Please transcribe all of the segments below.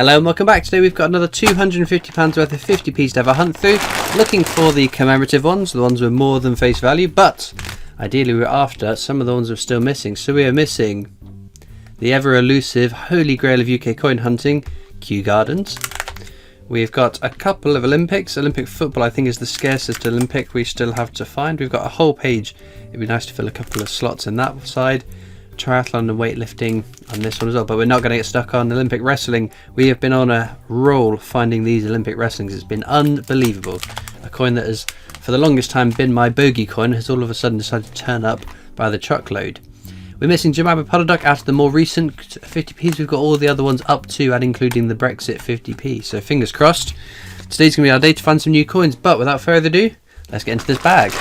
Hello and welcome back. Today we've got another £250 worth of 50p's to have a hunt through, looking for the commemorative ones, the ones with more than face value, but ideally we're after some of the ones we're still missing. So we are missing the ever elusive holy grail of UK coin hunting, Kew Gardens. We've got a couple of Olympics. Olympic football I think is the scarcest Olympic we still have to find. We've got a whole page. It'd be nice to fill a couple of slots in that side. Triathlon and weightlifting on this one as well, but we're not going to get stuck on Olympic wrestling. We have been on a roll finding these Olympic wrestlings. It's been unbelievable. A coin that has for the longest time been my bogey coin has all of a sudden decided to turn up by the truckload. We're missing Jemima Pollock out of the more recent 50p's. We've got all the other ones up to and including the Brexit 50p, so fingers crossed. Today's going to be our day to find some new coins, but without further ado, let's get into this bag.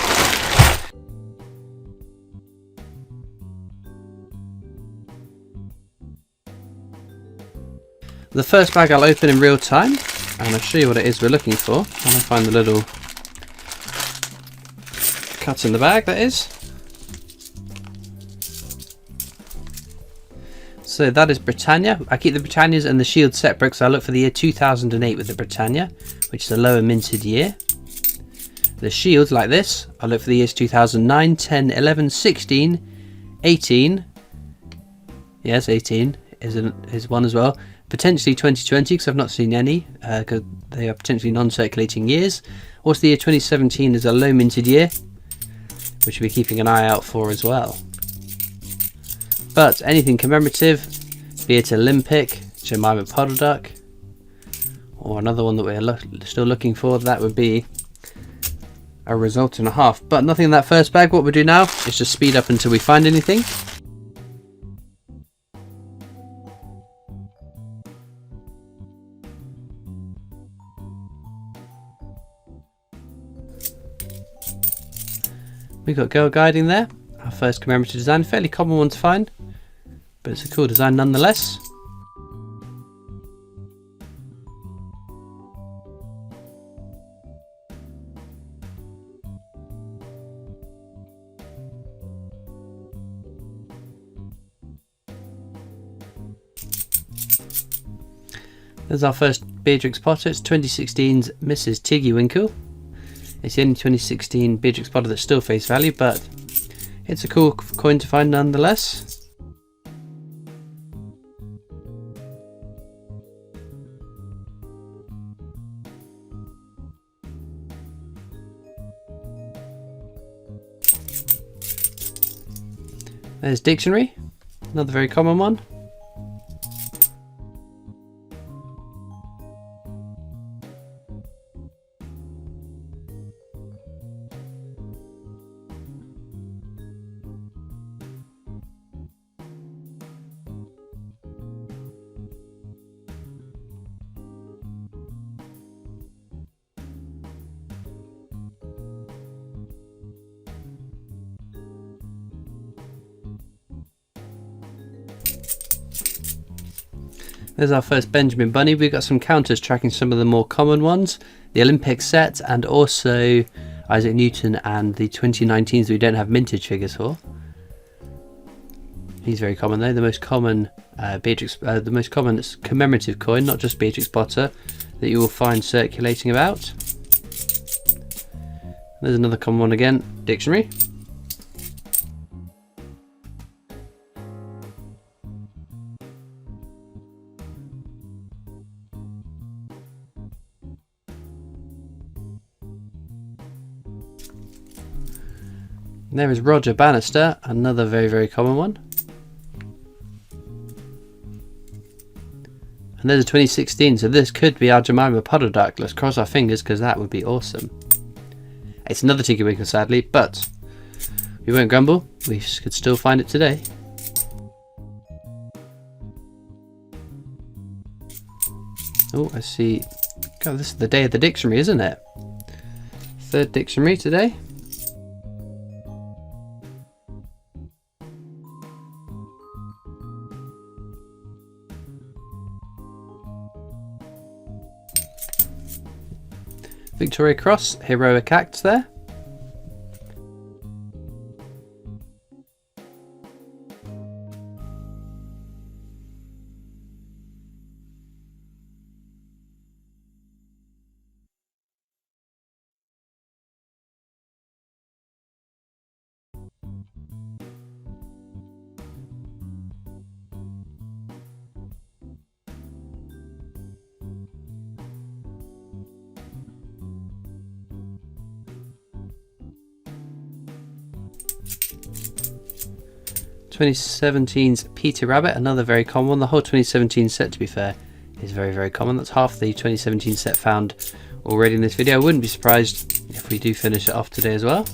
The first bag I'll open in real time and I'll show you what it is we're looking for. And I find the little cut in the bag, that is. So that is Britannia. I keep the Britannias and the Shield separate because I look for the year 2008 with the Britannia, which is a lower minted year. The Shields like this, I look for the years 2009, 10, 11, 16, 18. Yes, 18 is one as well. Potentially 2020 because I've not seen any because they are potentially non-circulating years. Also the year 2017 is a low minted year, which we'll be keeping an eye out for as well. But anything commemorative, be it Olympic, Jemima Pollock, or another one that we're still looking for, that would be a result and a half. But nothing in that first bag. What we'll do now is just speed up until we find anything. We've got Girl Guiding there, our first commemorative design, fairly common one to find, but it's a cool design nonetheless. There's our first Beatrix Potter. It's 2016's Mrs. Tiggy Winkle. It's the only 2016 Beatrix Potter that's still face value, but it's a cool coin to find nonetheless. There's Dictionary, another very common one. There's our first Benjamin Bunny. We've got some counters tracking some of the more common ones. The Olympic set and also Isaac Newton and the 2019s we don't have mintage figures for. He's very common though. The most common the most common commemorative coin, not just Beatrix Potter, that you will find circulating about. There's another common one again, Dictionary. There is Roger Bannister, another very, very common one. And there's a 2016, so this could be our Jemima Pollock. Let's cross our fingers because that would be awesome. It's another Tiggy Winkle sadly, but we won't grumble. We could still find it today. Oh, I see. God, this is the day of the dictionary, isn't it? Third dictionary today. Victoria Cross, Heroic Acts there. 2017's Peter Rabbit, another very common one. The whole 2017 set, to be fair, is very, very common. That's half the 2017 set found already in this video. I wouldn't be surprised if we do finish it off today as well.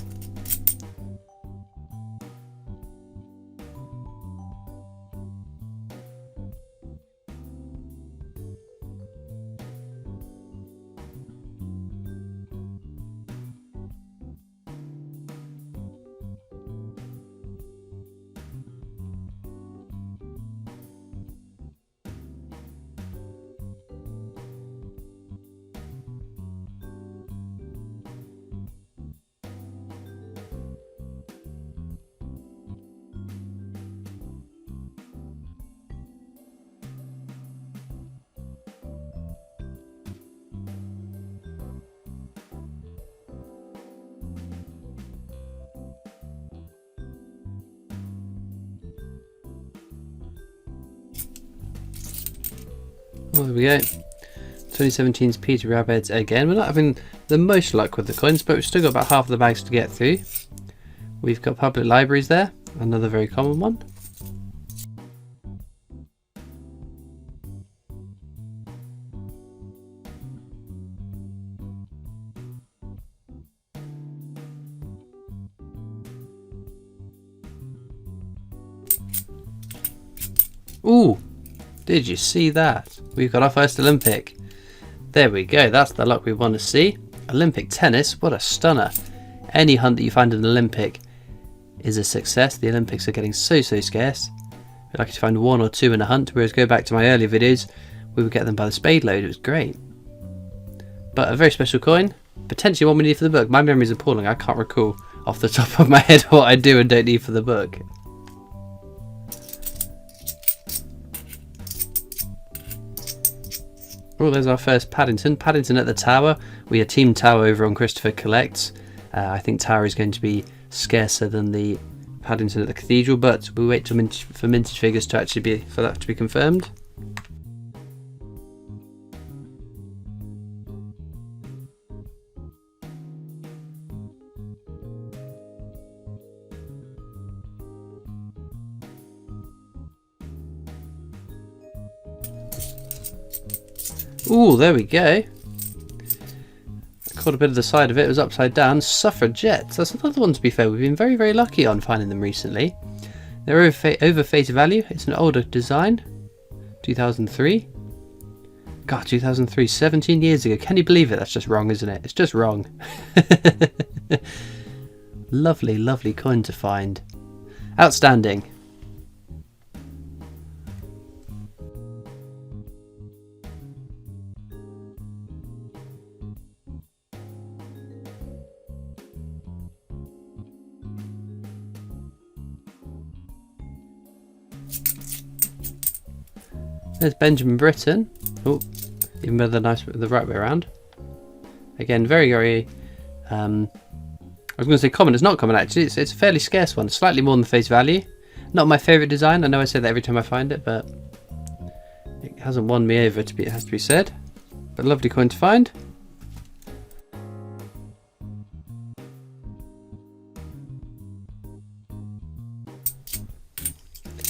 Well, there we go. 2017's Peter Rabbit again. We're not having the most luck with the coins, but we've still got about half of the bags to get through. We've got public libraries there, another very common one. Ooh, did you see that? We've got our first Olympic. There we go, that's the luck we want to see. Olympic tennis, what a stunner. Any hunt that you find in an Olympic is a success. The Olympics are getting so scarce. We're lucky to find one or two in a hunt, whereas go back to my earlier videos, we would get them by the spade load. It was great. But a very special coin, potentially one we need for the book. My memory is appalling, I can't recall off the top of my head what I do and don't need for the book. Oh, there's our first Paddington. Paddington at the Tower. We are Team Tower over on Christopher Collects. I think Tower is going to be scarcer than the Paddington at the Cathedral, but we'll wait till for mintage figures to actually be confirmed. Ooh, there we go. I caught a bit of the side of it. It was upside down. Suffragettes. That's another one, to be fair. We've been very, very lucky on finding them recently. They're over face value. It's an older design. 2003. God, 2003. 17 years ago. Can you believe it? That's just wrong, isn't it? It's just wrong. Lovely, lovely coin to find. Outstanding. There's Benjamin Britten. Oh, even better, the right way around. Again, very, very. I was going to say common. It's not common actually. It's a fairly scarce one. Slightly more than face value. Not my favourite design. I know I say that every time I find it, but it hasn't won me over. It has to be said. But lovely coin to find.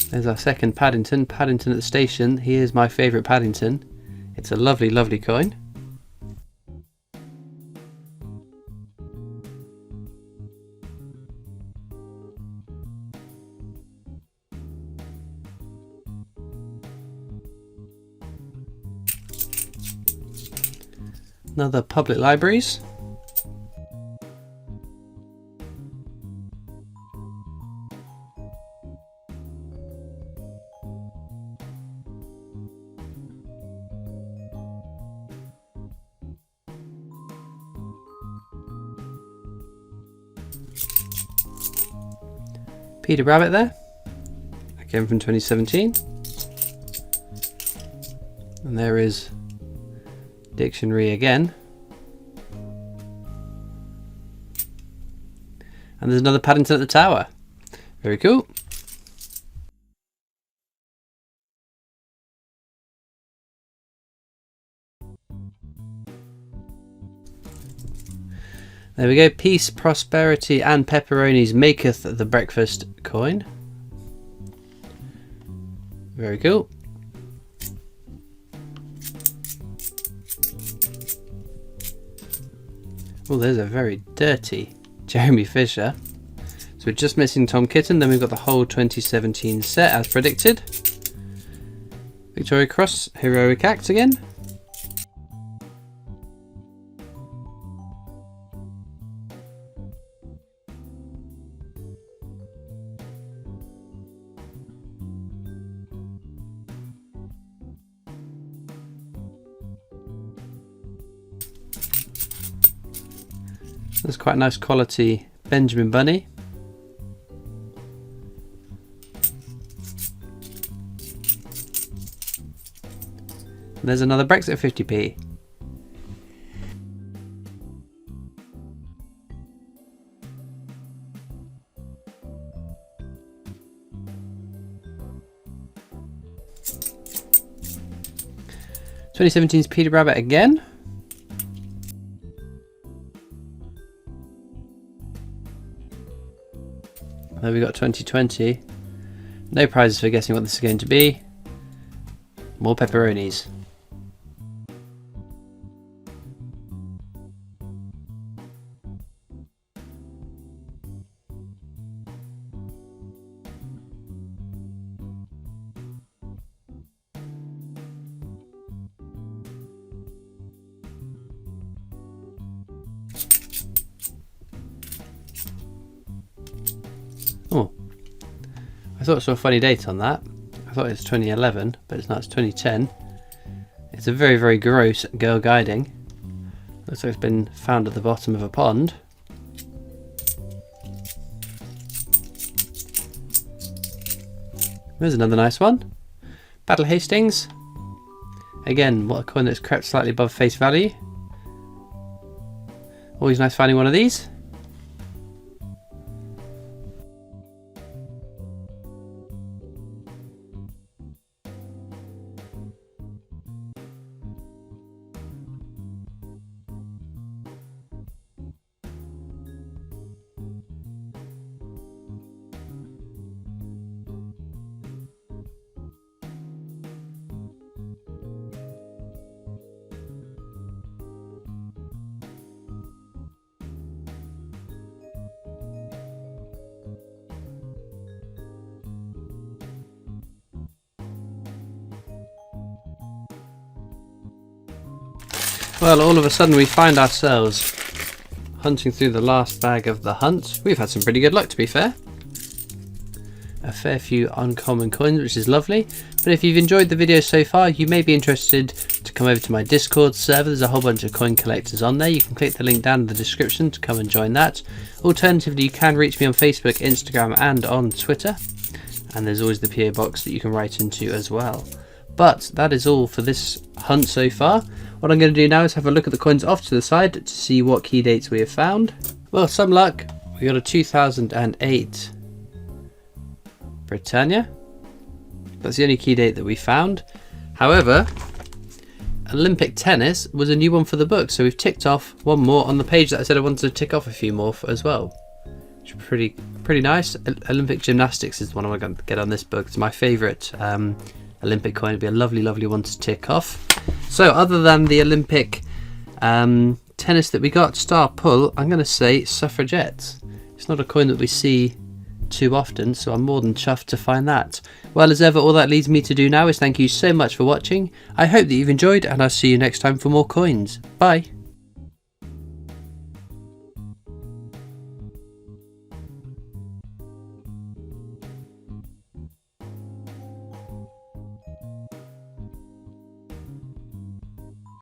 There's our second Paddington. Paddington at the station. He is my favourite Paddington. It's a lovely, lovely coin. Another public libraries. Peter Rabbit there, again from 2017. And there is Dictionary again. And there's another Paddington at the Tower. Very cool. There we go. Peace, prosperity, and pepperonis maketh the breakfast coin. Very cool. Oh, there's a very dirty Jeremy Fisher. So we're just missing Tom Kitten, then we've got the whole 2017 set as predicted. Victoria Cross, Heroic Act again. That's quite a nice quality Benjamin Bunny. And there's another Brexit 50p. (2017's) Peter Rabbit again. Then we got 2020. No prizes for guessing what this is going to be. More pepperonis. Oh, I thought I saw a funny date on that. I thought it was 2011, but it's not, it's 2010. It's a very, very gross girl guiding. Looks like it's been found at the bottom of a pond. There's another nice one. Battle Hastings. Again, what a coin that's crept slightly above face value. Always nice finding one of these. Well, all of a sudden we find ourselves hunting through the last bag of the hunt. We've had some pretty good luck, to be fair. A fair few uncommon coins, which is lovely. But if you've enjoyed the video so far, you may be interested to come over to my Discord server. There's a whole bunch of coin collectors on there. You can click the link down in the description to come and join that. Alternatively, you can reach me on Facebook, Instagram and on Twitter. And there's always the PO box that you can write into as well. But that is all for this hunt so far. What I'm going to do now is have a look at the coins off to the side to see what key dates we have found. Well, some luck. We got a 2008 Britannia. That's the only key date that we found. However, Olympic tennis was a new one for the book, so we've ticked off one more on the page that I said I wanted to tick off a few more as well. Which is pretty nice. Olympic gymnastics is the one I'm going to get on this book. It's my favourite Olympic coin. It'd be a lovely one to tick off. So other than the Olympic tennis that we got, Star Pull, I'm going to say suffragettes. It's not a coin that we see too often, so I'm more than chuffed to find that. Well, as ever, all that leaves me to do now is thank you so much for watching. I hope that you've enjoyed, and I'll see you next time for more coins. Bye.